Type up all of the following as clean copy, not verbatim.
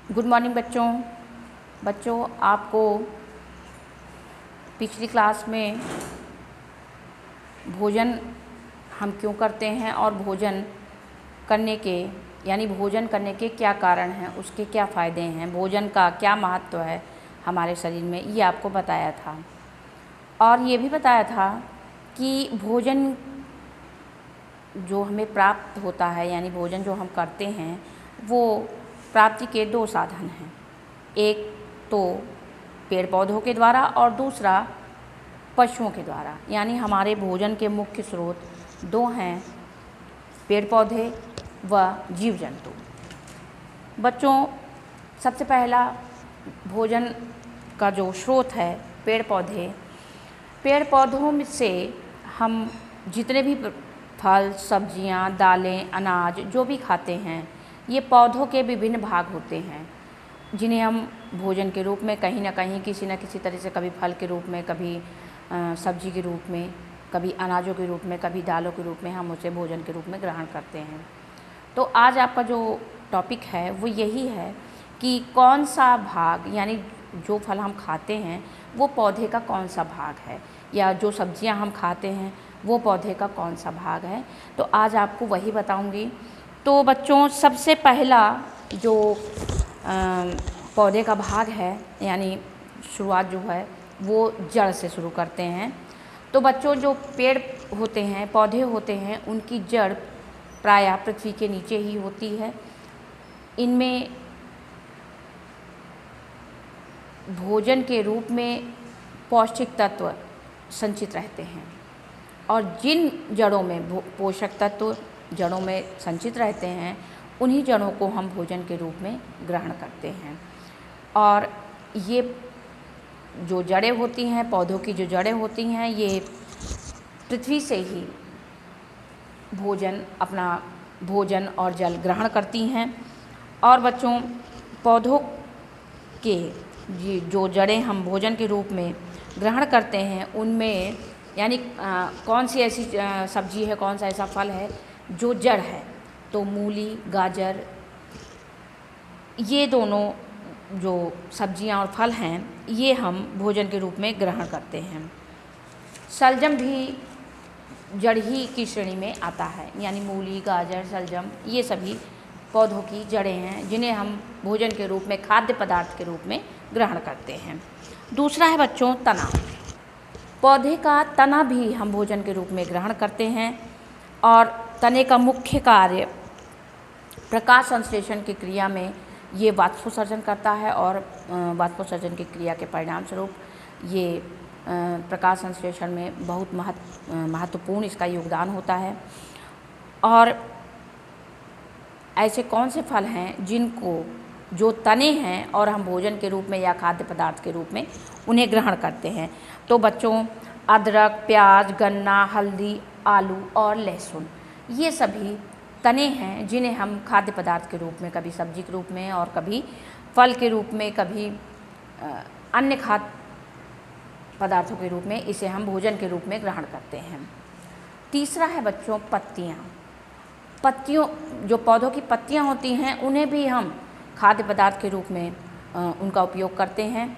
Good morning बच्चों। बच्चों, आपको पिछली क्लास में भोजन हम क्यों करते हैं और भोजन करने के क्या कारण हैं, उसके क्या फ़ायदे हैं, भोजन का क्या महत्व है हमारे शरीर में, ये आपको बताया था। और ये भी बताया था कि भोजन जो हमें प्राप्त होता है, यानी भोजन जो हम करते हैं, वो प्राप्ति के दो साधन हैं। एक तो पेड़ पौधों के द्वारा और दूसरा पशुओं के द्वारा। यानी हमारे भोजन के मुख्य स्रोत दो हैं, पेड़ पौधे व जीव जंतु। बच्चों, सबसे पहला भोजन का जो स्रोत है पेड़ पौधों में से हम जितने भी फल, सब्जियां, दालें, अनाज जो भी खाते हैं, ये पौधों के विभिन्न भाग होते हैं, जिन्हें हम भोजन के रूप में कहीं ना कहीं किसी न किसी तरह से, कभी फल के रूप में, कभी सब्जी के रूप में, कभी अनाजों के रूप में, कभी दालों के रूप में हम उसे भोजन के रूप में ग्रहण करते हैं। तो आज आपका जो टॉपिक है वो यही है कि कौन सा भाग, यानी जो फल हम खाते हैं वो पौधे का कौन सा भाग है, या जो सब्जियां हम खाते हैं वो पौधे का कौन सा भाग है। तो आज आपको वही बताऊंगी। तो बच्चों, सबसे पहला जो पौधे का भाग है, यानी शुरुआत जो है वो जड़ से शुरू करते हैं। तो बच्चों, जो पेड़ होते हैं, पौधे होते हैं, उनकी जड़ प्रायः पृथ्वी के नीचे ही होती है। इनमें भोजन के रूप में पौष्टिक तत्व संचित रहते हैं, और जिन जड़ों में पोषक तत्व जड़ों में संचित रहते हैं, उन्हीं जड़ों को हम भोजन के रूप में ग्रहण करते हैं। और ये जो जड़ें होती हैं, पौधों की जो जड़ें होती हैं, ये पृथ्वी से ही अपना भोजन और जल ग्रहण करती हैं। और बच्चों, पौधों के जो जड़ें हम भोजन के रूप में ग्रहण करते हैं, उनमें यानी कौन सी ऐसी सब्जी है, कौन सा ऐसा फल है जो जड़ है, तो मूली, गाजर, ये दोनों जो सब्जियां और फल हैं, ये हम भोजन के रूप में ग्रहण करते हैं। शलजम भी जड़ ही की श्रेणी में आता है, यानी मूली, गाजर, शलजम, ये सभी पौधों की जड़ें हैं, जिन्हें हम भोजन के रूप में, खाद्य पदार्थ के रूप में ग्रहण करते हैं। दूसरा है बच्चों तना। पौधे का तना भी हम भोजन के रूप में ग्रहण करते हैं, और तने का मुख्य कार्य प्रकाश संश्लेषण की क्रिया में ये वाष्पोत्सर्जन करता है, और वाष्पोत्सर्जन की क्रिया के परिणाम स्वरूप ये प्रकाश संश्लेषण में बहुत महत्वपूर्ण इसका योगदान होता है। और ऐसे कौन से फल हैं जिनको जो तने हैं और हम भोजन के रूप में या खाद्य पदार्थ के रूप में उन्हें ग्रहण करते हैं? तो बच्चों, अदरक, प्याज, गन्ना, हल्दी, आलू और लहसुन, ये सभी तने हैं जिन्हें हम खाद्य पदार्थ के रूप में, कभी सब्जी के रूप में और कभी फल के रूप में, कभी अन्य खाद्य पदार्थों के रूप में इसे हम भोजन के रूप में ग्रहण करते हैं। तीसरा है बच्चों पत्तियों, जो पौधों की पत्तियां होती हैं, उन्हें भी हम खाद्य पदार्थ के रूप में उनका उपयोग करते हैं।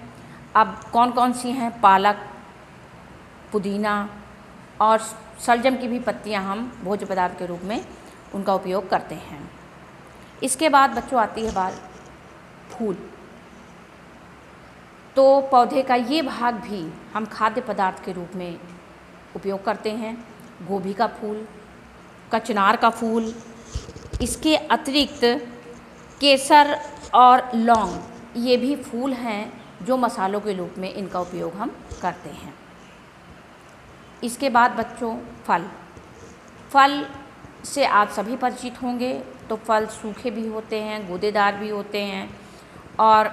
अब कौन कौन सी हैं? पालक, पुदीना और शलजम की भी पत्तियां हम भोज्य पदार्थ के रूप में उनका उपयोग करते हैं। इसके बाद बच्चों आती है बात फूल। तो पौधे का ये भाग भी हम खाद्य पदार्थ के रूप में उपयोग करते हैं। गोभी का फूल, कचनार का फूल, इसके अतिरिक्त केसर और लौंग, ये भी फूल हैं जो मसालों के रूप में इनका उपयोग हम करते हैं। इसके बाद बच्चों फल से आप सभी परिचित होंगे। तो फल सूखे भी होते हैं, गूदेदार भी होते हैं, और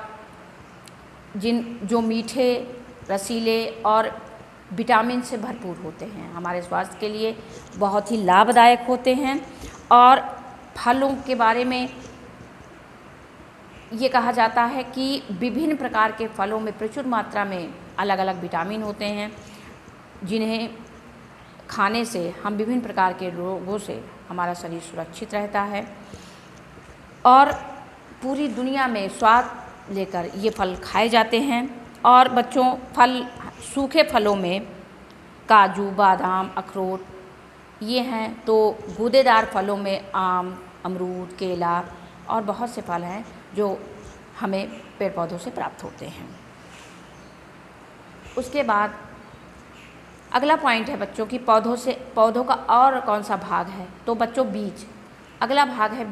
जो मीठे, रसीले और विटामिन से भरपूर होते हैं, हमारे स्वास्थ्य के लिए बहुत ही लाभदायक होते हैं। और फलों के बारे में ये कहा जाता है कि विभिन्न प्रकार के फलों में प्रचुर मात्रा में अलग अलग विटामिन होते हैं, जिन्हें खाने से हम विभिन्न प्रकार के रोगों से हमारा शरीर सुरक्षित रहता है। और पूरी दुनिया में स्वाद लेकर ये फल खाए जाते हैं। और बच्चों, फल, सूखे फलों में काजू, बादाम, अखरोट ये हैं। तो गूदेदार फलों में आम, अमरूद, केला और बहुत से फल हैं जो हमें पेड़ पौधों से प्राप्त होते हैं। उसके बाद अगला पॉइंट है बच्चों कि पौधों का और कौन सा भाग है। तो बच्चों, बीज अगला भाग है।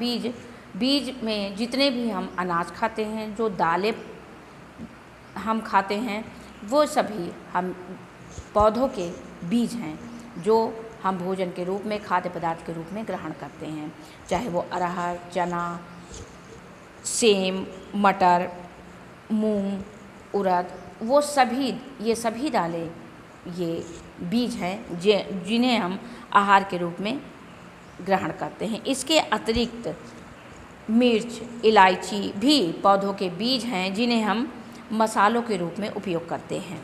बीज में जितने भी हम अनाज खाते हैं, जो दालें हम खाते हैं, वो सभी हम पौधों के बीज हैं जो हम भोजन के रूप में, खाद्य पदार्थ के रूप में ग्रहण करते हैं। चाहे वो अरहर, चना, सेम, मटर, मूंग, उड़द, वो सभी, ये सभी दालें ये बीज हैं जिन्हें हम आहार के रूप में ग्रहण करते हैं। इसके अतिरिक्त मिर्च, इलायची भी पौधों के बीज हैं जिन्हें हम मसालों के रूप में उपयोग करते हैं।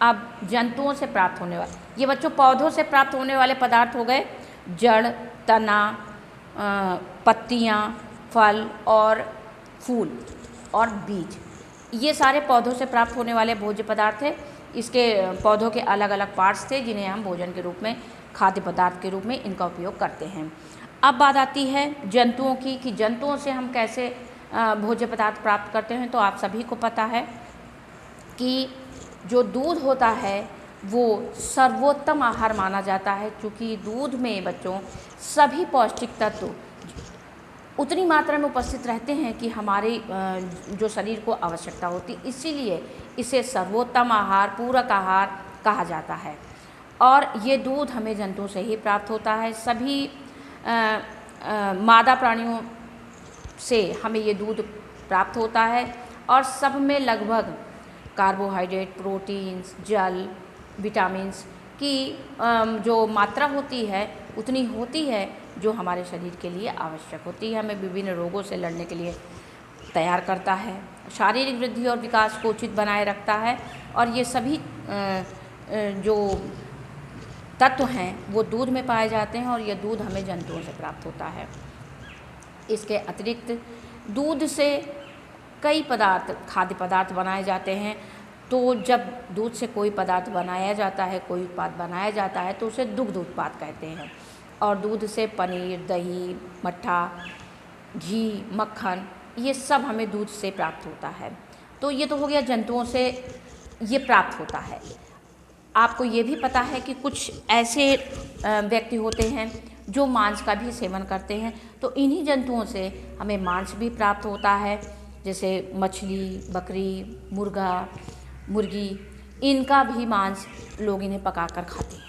अब जंतुओं से प्राप्त होने वाले, ये बच्चों पौधों से प्राप्त होने वाले पदार्थ हो गए जड़, तना, पत्तियाँ, फल और फूल और बीज। ये सारे पौधों से प्राप्त होने वाले भोज्य पदार्थ थे। इसके पौधों के अलग अलग पार्ट्स थे जिन्हें हम भोजन के रूप में, खाद्य पदार्थ के रूप में इनका उपयोग करते हैं। अब बात आती है जंतुओं की कि जंतुओं से हम कैसे भोज्य पदार्थ प्राप्त करते हैं। तो आप सभी को पता है कि जो दूध होता है वो सर्वोत्तम आहार माना जाता है, क्योंकि दूध में बच्चों सभी पौष्टिक तत्व उतनी मात्रा में उपस्थित रहते हैं कि हमारे जो शरीर को आवश्यकता होती, इसीलिए इसे सर्वोत्तम आहार, पूरक आहार कहा जाता है। और ये दूध हमें जंतुओं से ही प्राप्त होता है। सभी मादा प्राणियों से हमें ये दूध प्राप्त होता है और सब में लगभग कार्बोहाइड्रेट, प्रोटीन्स, जल, विटामिन्स की जो मात्रा होती है उतनी होती है जो हमारे शरीर के लिए आवश्यक होती है, हमें विभिन्न रोगों से लड़ने के लिए तैयार करता है, शारीरिक वृद्धि और विकास को उचित बनाए रखता है। और ये सभी जो तत्व हैं वो दूध में पाए जाते हैं और ये दूध हमें जंतुओं से प्राप्त होता है। इसके अतिरिक्त दूध से कई पदार्थ, खाद्य पदार्थ बनाए जाते हैं। तो जब दूध से कोई पदार्थ बनाया जाता है, कोई उत्पाद बनाया जाता है तो उसे दुग्ध उत्पाद कहते हैं। और दूध से पनीर, दही, मट्ठा, घी, मक्खन, ये सब हमें दूध से प्राप्त होता है। तो ये तो हो गया जंतुओं से ये प्राप्त होता है। आपको ये भी पता है कि कुछ ऐसे व्यक्ति होते हैं जो मांस का भी सेवन करते हैं। तो इन्हीं जंतुओं से हमें मांस भी प्राप्त होता है, जैसे मछली, बकरी, मुर्गा, मुर्गी, इनका भी मांस लोग इन्हें पकाकर खाते हैं।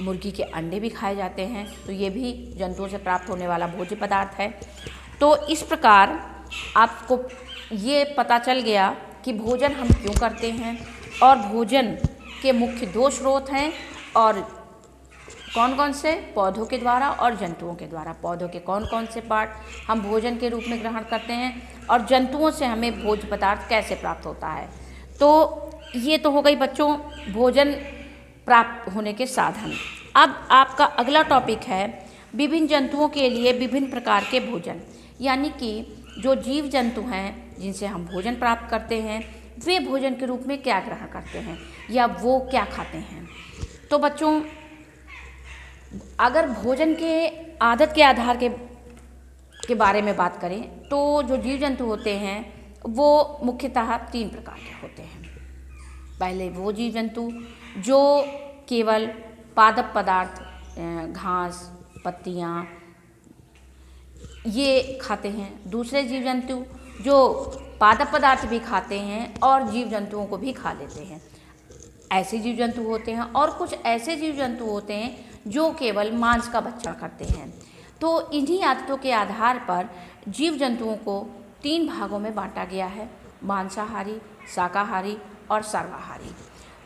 मुर्गी के अंडे भी खाए जाते हैं। तो ये भी जंतुओं से प्राप्त होने वाला भोज्य पदार्थ है। तो इस प्रकार आपको ये पता चल गया कि भोजन हम क्यों करते हैं और भोजन के मुख्य दो स्रोत हैं, और कौन कौन से, पौधों के द्वारा और जंतुओं के द्वारा। पौधों के कौन कौन से पार्ट हम भोजन के रूप में ग्रहण करते हैं और जंतुओं से हमें भोज्य पदार्थ कैसे प्राप्त होता है। तो ये तो हो गई बच्चों भोजन प्राप्त होने के साधन। अब आपका अगला टॉपिक है विभिन्न जंतुओं के लिए विभिन्न प्रकार के भोजन, यानी कि जो जीव जंतु हैं जिनसे हम भोजन प्राप्त करते हैं वे भोजन के रूप में क्या ग्रहण करते हैं या वो क्या खाते हैं। तो बच्चों, अगर भोजन के आदत के आधार के बारे में बात करें तो जो जीव जंतु होते हैं वो मुख्यतः 3 प्रकार के होते हैं। पहले वो जीव जंतु जो केवल पादप पदार्थ, घास, पत्तियाँ ये खाते हैं। दूसरे जीव जंतु जो पादप पदार्थ भी खाते हैं और जीव जंतुओं को भी खा लेते हैं, ऐसे जीव जंतु होते हैं। और कुछ ऐसे जीव जंतु होते हैं जो केवल मांस का भक्षण करते हैं। तो इन्हीं आदतों के आधार पर जीव जंतुओं को 3 भागों में बांटा गया है, मांसाहारी, शाकाहारी और सर्वाहारी।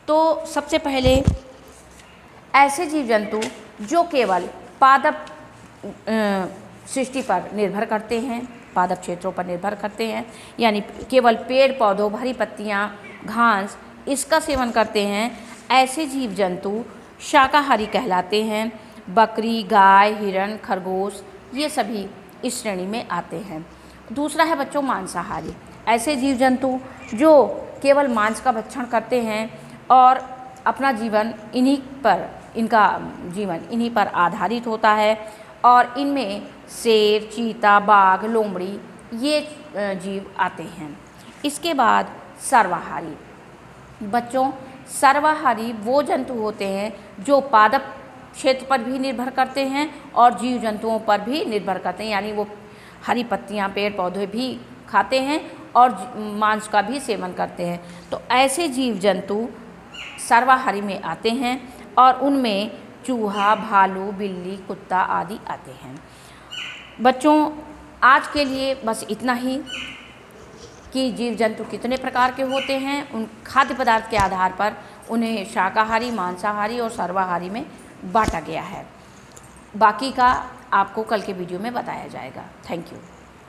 तो सबसे पहले ऐसे जीव जंतु जो केवल पादप सृष्टि पर निर्भर करते हैं, पादप क्षेत्रों पर निर्भर करते हैं, यानी केवल पेड़ पौधों, हरी पत्तियाँ, घास इसका सेवन करते हैं, ऐसे जीव जंतु शाकाहारी कहलाते हैं। बकरी, गाय, हिरण, खरगोश ये सभी इस श्रेणी में आते हैं। दूसरा है बच्चों मांसाहारी। ऐसे जीव जंतु जो केवल मांस का भक्षण करते हैं और अपना जीवन इनका जीवन इन्हीं पर आधारित होता है, और इनमें शेर, चीता, बाघ, लोमड़ी ये जीव आते हैं। इसके बाद सर्वाहारी। बच्चों सर्वाहारी वो जंतु होते हैं जो पादप क्षेत्र पर भी निर्भर करते हैं और जीव जंतुओं पर भी निर्भर करते हैं, यानी वो हरी पत्तियां, पेड़ पौधे भी खाते हैं और मांस का भी सेवन करते हैं। तो ऐसे जीव जंतु सर्वाहारी में आते हैं और उनमें चूहा, भालू, बिल्ली, कुत्ता आदि आते हैं। बच्चों आज के लिए बस इतना ही कि जीव जंतु कितने प्रकार के होते हैं, उन खाद्य पदार्थ के आधार पर उन्हें शाकाहारी, मांसाहारी और सर्वाहारी में बांटा गया है। बाकी का आपको कल के वीडियो में बताया जाएगा। Thank you.